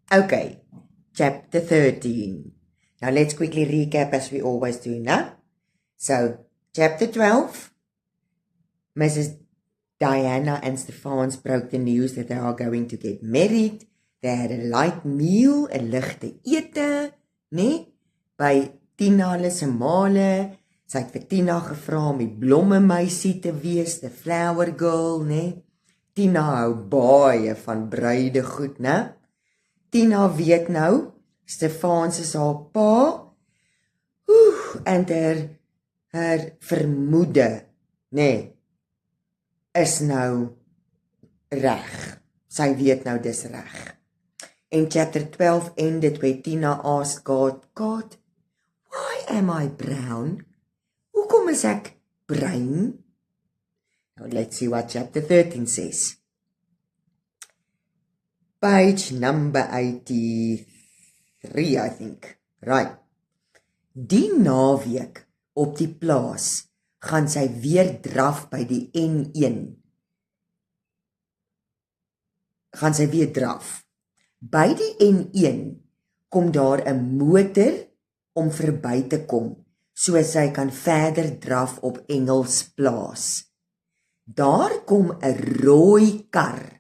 Okay, chapter 13. Now let's quickly recap as we always do now. So, chapter 12, Mrs. Diana and Stefans broke the news that they are going to get married. They had a light meal, 'n ligte ete, né? By Tina hulle se maale. Sy het vir Tina gevra om die blomme meisie te wees, the flower girl, né? Tina hou baie van bruidegoed, né? Tina weet nou, Stefans is haar pa. En haar vermoede, né, is nou reg. Sy weet nou dis reg. In chapter 12 ended where Tina asked God, why am I brown? Hoekom is ek bruin? Now let's see what chapter 13 says. Page number 83, I think. Right. Die naweek op die plaas gaan sy weer draf by die N1. Gaan sy weer draf. By die N1 kom daar 'n motor om verby te kom, so sy kan verder draf op Engelsplaas. Daar kom 'n rooi kar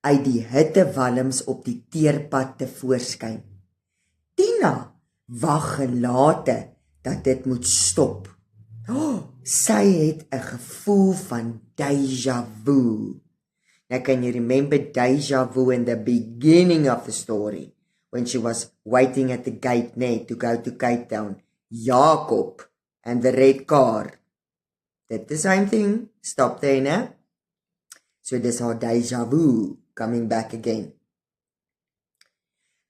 uit die hittewalms op die teerpad tevoorskyn. Tina wag gelate dat dit moet stop. Sy het 'n gevoel van déjà vu. Now can you remember déjà vu in the beginning of the story, when she was waiting at the gate to go to Cape Town? Jacob and the red car. Did the same thing, stop there, né? So dis haar déjà vu coming back again.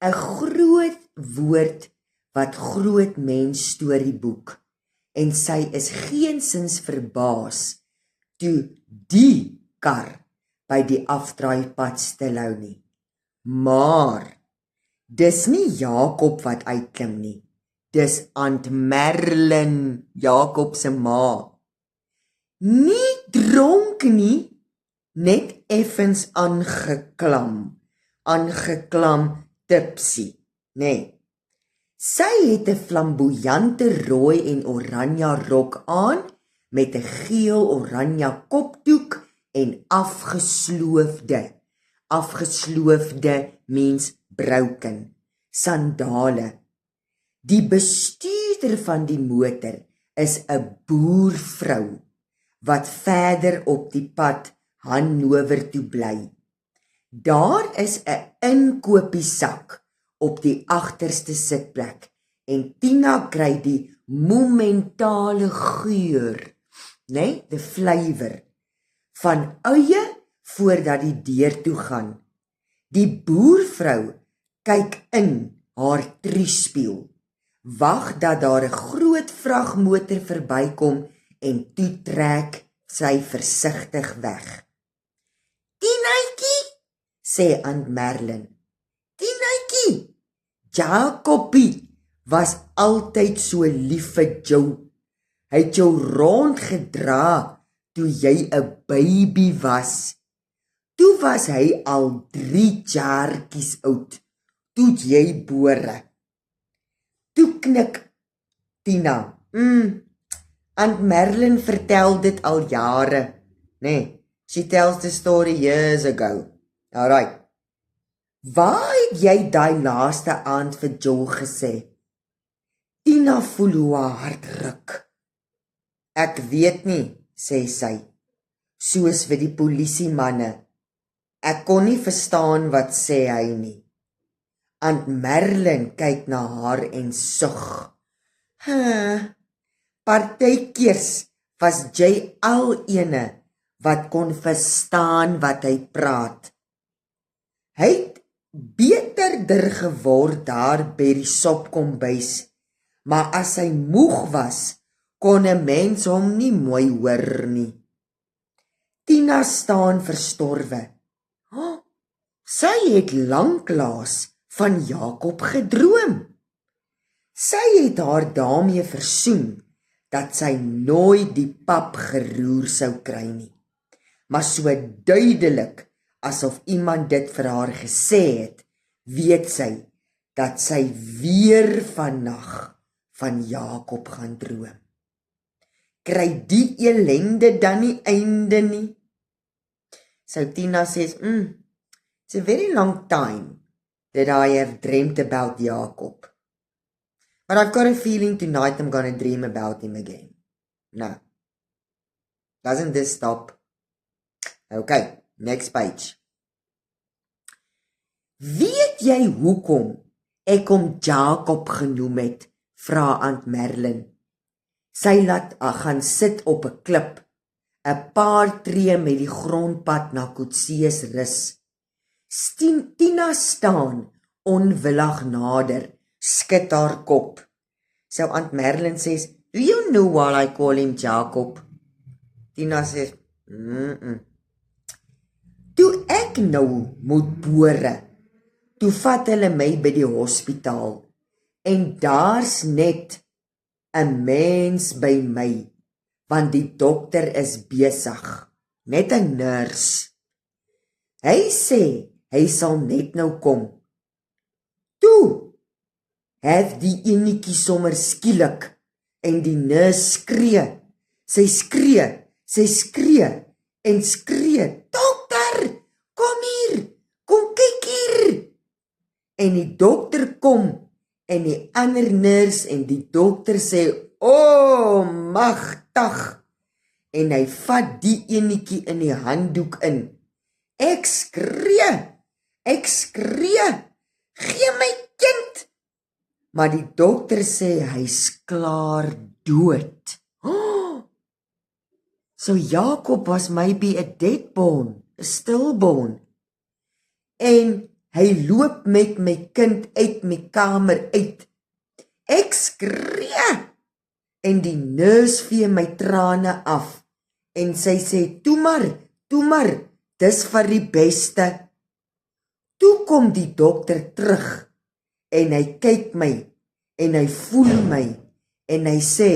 'n Groot woord wat groot mens storieboek, en sy is geensins verbaas toe die kar by die afdraaipad stilhou nie. Maar dis nie Jakob wat uitklim nie. Dis Aunt Merlin, Jakob se ma. Nie dronk nie, net effens aangeklam tipsy, né? Sy het 'n flamboyante rooi en oranje rok aan met 'n geel-oranje kopdoek en afgesloofde means broken, sandale. Die bestuurder van die motor is 'n boervrou wat verder op die pad Hannover toe bly. Daar is 'n inkopiesak op die agterste sitplek en Tina kry die momentale geur, né, the flavor van eie voordat die deur toe gaan. Die boervrou kyk in haar triespieël, wag dat daar 'n groot vragmotor verbykom en toe trek sy versigtig weg. Tinaitjie, sê Aunt Merlin. Tinaitjie, Jacobie was altyd so lief vir jou. Hy het jou rondgedra toe jy 'n baby was. Toe was hy al 3 jaartjies oud, toe jy bore. Toe knik Tina. Aunt Merlin vertel dit al jare, né? She tells the story years ago. Alright. Waar het jy daai laaste aand vir Joel gesê? Tina voel hoe haar hart ruk. Ek weet nie, sê sy, soos vir die polisiemanne. Ek kon nie verstaan wat sê hy nie. Aunt Merlin kyk na haar en sug. Partykeers was jy al ene wat kon verstaan wat hy praat. Hy het beterder geword daar by die sopkombuis, maar as hy moeg was, kon 'n mens hom nie mooi hoor nie. Tina staan verstorwe. Sy het lanklaas van Jakob gedroom. Sy het haar daarmee versoen dat sy nooit die pap geroer sou kry nie. Maar so duidelik asof iemand dit vir haar gesê het, weet sy dat sy weer vannag van Jakob gaan droom. Kry die ellende dan nie einde nie? So Tina says, it's a very long time that I have dreamt about Jacob. But I've got a feeling tonight I'm going to dream about him again. No. Doesn't this stop? Okay, next page. Weet jy hoekom ek hom Jacob genoem het? Vra Aunt Merlin. Sy laat gaan sit op 'n klip, 'n paar tree met die grondpad na Coetzee rus. Tina staan onwillig nader, skud haar kop. So Aunt Merlin says, do you know why I call him Jacob? Tina says, Toe ek nou moet bore, toe vat hulle my by die hospitaal, en daar's net 'n mens by my, want die dokter is besig, net 'n nurse. Hy sê, hy sal net nou kom. Toe het die enetjie sommer skielik, en die nurse skree, sy skree, en skree, dokter, kom hier, kom kyk hier. En die dokter kom, en die ander nurse en die dokter sê, o, magtig, en hy vat die enetjie in die handdoek in. Ek skree, gee my kind. Maar die dokter sê, hy's klaar dood. So Jacob was maybe a deadborn, a stillborn. En hy loop met my kind uit my kamer uit. Ek skree, en die nurse vee my trane af, en sy sê, toe maar, dis vir die beste. Toe kom die dokter terug, en hy kyk my, en hy voel my, en hy sê,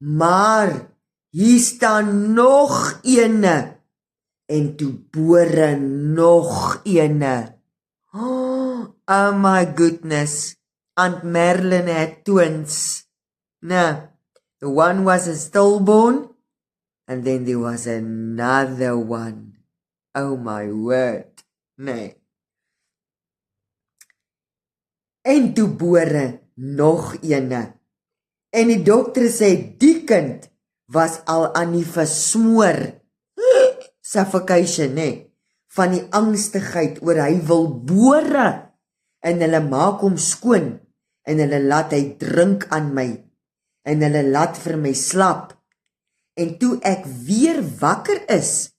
maar, hier staan nog ene, en toe bore nog ene. Oh my goodness, Aunt Merlin had twins. Now, the one was a stillborn, and then there was another one. Oh my word, nee. En toe bore nog ene. En die dokter sê, die kind was al aan die versmoor. Suffocation, nee. Van die angstigheid oor hy wil bore. En hulle maak hom skoon, en hulle laat hy drink aan my, en hulle laat vir my slap. En toe ek weer wakker is,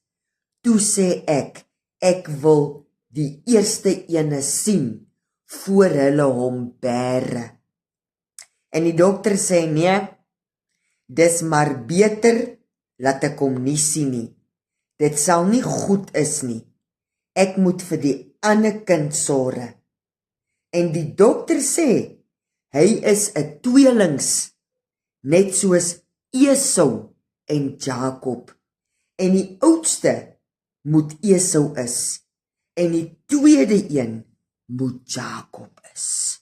toe sê ek wil die eerste ene sien, voor hulle hom bære. En die dokter sê, nee, dis maar beter, laat ek hom nie sien nie. Dit sal nie goed is nie. Ek moet vir die ander kind sorg. En die dokter sê, hy is 'n tweelings, net soos Esau en Jacob. En die oudste moet Esau is, en die tweede een moet Jacob is.